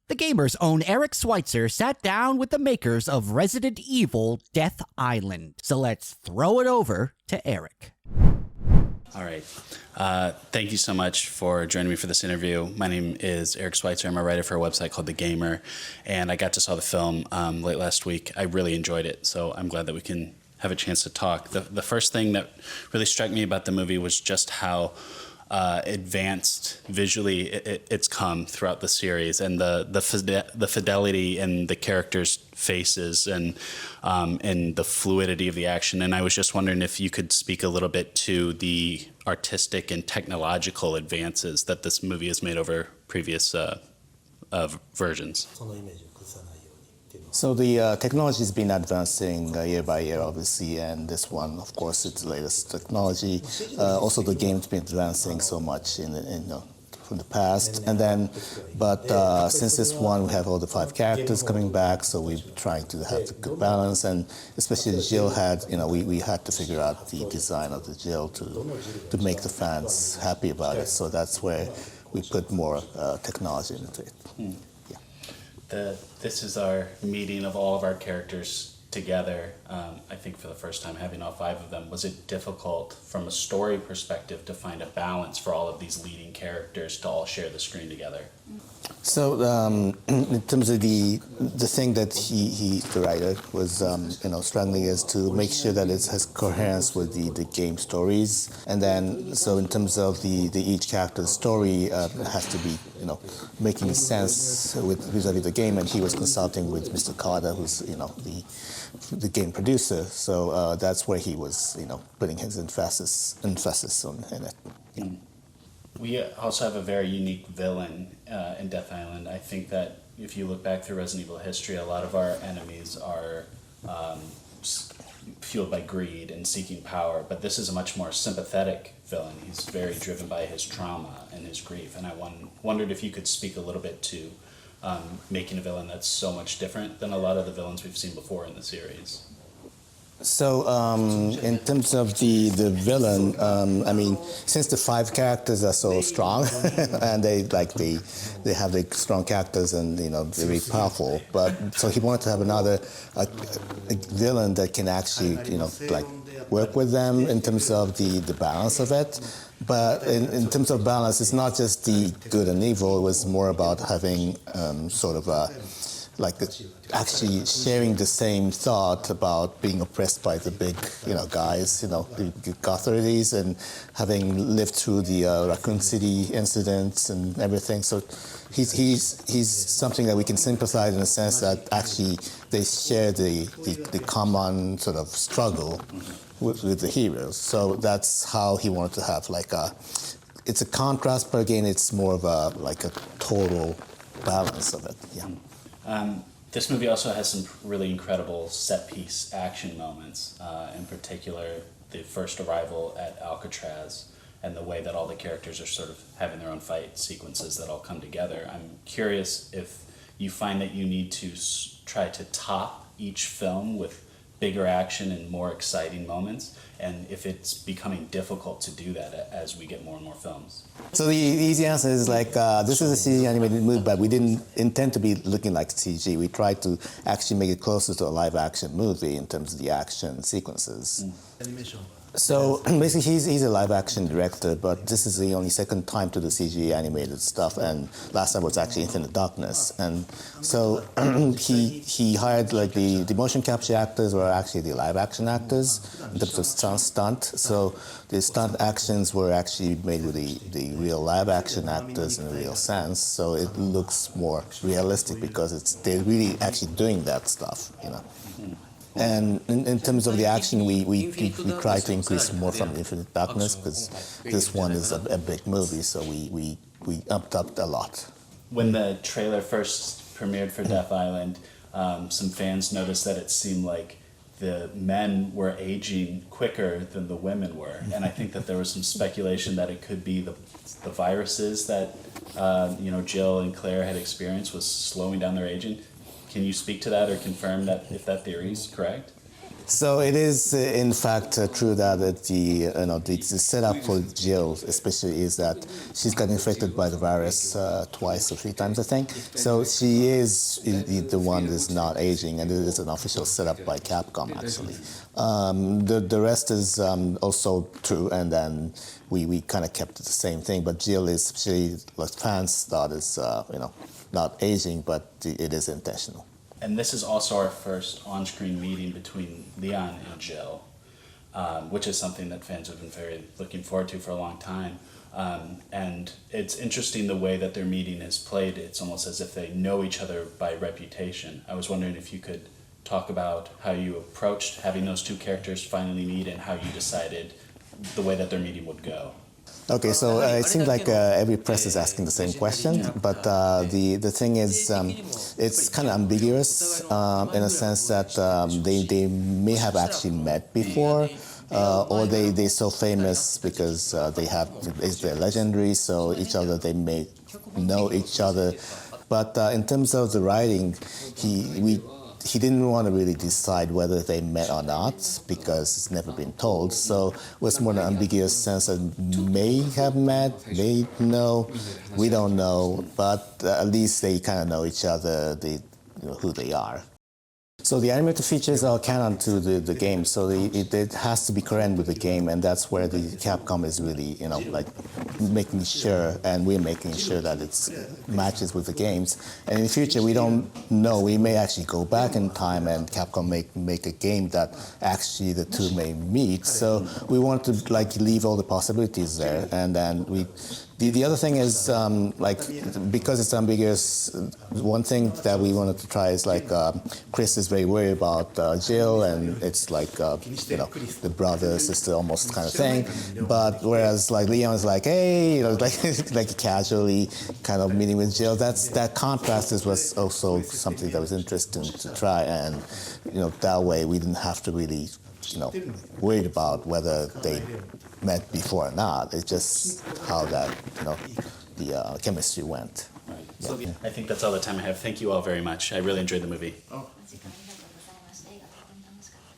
The Gamer's own Eric Schweitzer sat down with the makers of Resident Evil Death Island. So let's throw it over to Eric. All right. Thank you so much for joining me for this interview. My name is Eric Schweitzer. I'm a writer for a website called The Gamer, and I got to saw the film late last week. I really enjoyed it, so I'm glad that we can have a chance to talk. The first thing that really struck me about the movie was just how advanced visually it's come throughout the series, and the fidelity in the characters' faces and the fluidity of the action. And I was just wondering if you could speak a little bit to the artistic and technological advances that this movie has made over previous versions. So the technology has been advancing year by year, obviously, and this one, of course, it's the latest technology. Also, the game's been advancing so much from the past, and then, but since this one, we have all the 5 characters coming back, so we're trying to have a good balance, and especially Jill had, we had to figure out the design of the Jill to make the fans happy about it. So that's where we put more technology into it. This is our meeting of all of our characters together, I think for the first time, having all 5 of them. Was it difficult from a story perspective to find a balance for all of these leading characters to all share the screen together? So in terms of the thing that the writer was struggling is to make sure that it has coherence with the game stories, and then so in terms of the each character's story has to be making sense with vis-a-vis the game, and he was consulting with Mr. Kawata, who's the game producer. So that's where he was putting his emphasis on in it. Yeah. We also have a very unique villain in Death Island. I think that if you look back through Resident Evil history, a lot of our enemies are fueled by greed and seeking power, but this is a much more sympathetic villain. He's very driven by his trauma and his grief, and I wondered if you could speak a little bit to making a villain that's so much different than a lot of the villains we've seen before in the series. So in terms of the villain, I mean, since the 5 characters are so strong and they have the strong characters and they're very powerful, but so he wanted to have another a villain that can actually work with them in terms of the balance of it. But in terms of balance, it's not just the good and evil. It was more about having sort of actually sharing the same thought about being oppressed by the big, guys, the authorities, and having lived through the Raccoon City incidents and everything. So he's something that we can sympathize in the sense that actually they share the common sort of struggle with the heroes. So that's how he wanted to have it's a contrast, but again, it's more of a total balance of it. Yeah. This movie also has some really incredible set-piece action moments, in particular the first arrival at Alcatraz and the way that all the characters are sort of having their own fight sequences that all come together. I'm curious if you find that you need to try to top each film with bigger action and more exciting moments, and if it's becoming difficult to do that as we get more and more films. So the easy answer is this is a CG animated movie, but we didn't intend to be looking like CG. We tried to actually make it closer to a live action movie in terms of the action sequences. Animation. So basically, he's a live action director, but this is the only second time to do CG animated stuff, and last time was actually Infinite Darkness. And so he hired the motion capture actors were actually the live action actors in terms of stunt. So the stunt actions were actually made with the real live action actors in a real sense. So it looks more realistic because they're really actually doing that stuff, And in terms of the action, we try to increase more from Infinite Darkness because this one is a big movie, so we upped up a lot. When the trailer first premiered for Death Island, some fans noticed that it seemed like the men were aging quicker than the women were, and I think that there was some speculation that it could be the viruses that Jill and Claire had experienced was slowing down their aging. Can you speak to that or confirm that if that theory is correct? So it is, in fact, true that the setup for Jill, especially, is that she's got infected by the virus twice or three times, I think. So she is the one that's not aging, and it is an official setup by Capcom, actually. The rest is also true, and then we kind of kept the same thing. But Jill is, what fans thought is, not aging, but it is intentional. And this is also our first on-screen meeting between Leon and Jill, which is something that fans have been very looking forward to for a long time. And it's interesting the way that their meeting is played. It's almost as if they know each other by reputation. I was wondering if you could talk about how you approached having those two characters finally meet and how you decided the way that their meeting would go. Okay, so it seems like every press is asking the same question, but the thing is, it's kind of ambiguous in a sense that they may have actually met before, or they're so famous because they're legendary, so each other they may know each other. But in terms of the writing, he didn't want to really decide whether they met or not because it's never been told. So it was more an ambiguous sense that may have met, may know, we don't know, but at least they kind of know each other, who they are. So the animated features are canon to the game, so it has to be current with the game, and that's where the Capcom is really, making sure, and we're making sure that it matches with the games. And in the future, we don't know. We may actually go back in time, and Capcom make a game that actually the two may meet. So we want to leave all the possibilities there, and then The other thing is, because it's ambiguous, one thing that we wanted to try is Chris is very worried about Jill, and it's the brother sister almost kind of thing. But whereas Leon is hey, casually kind of meeting with Jill. That contrast was also something that was interesting to try, and that way we didn't have to really worried about whether they met before or not. It's just how that, the chemistry went. Right. Yeah. I think that's all the time I have. Thank you all very much. I really enjoyed the movie. Oh, that's okay.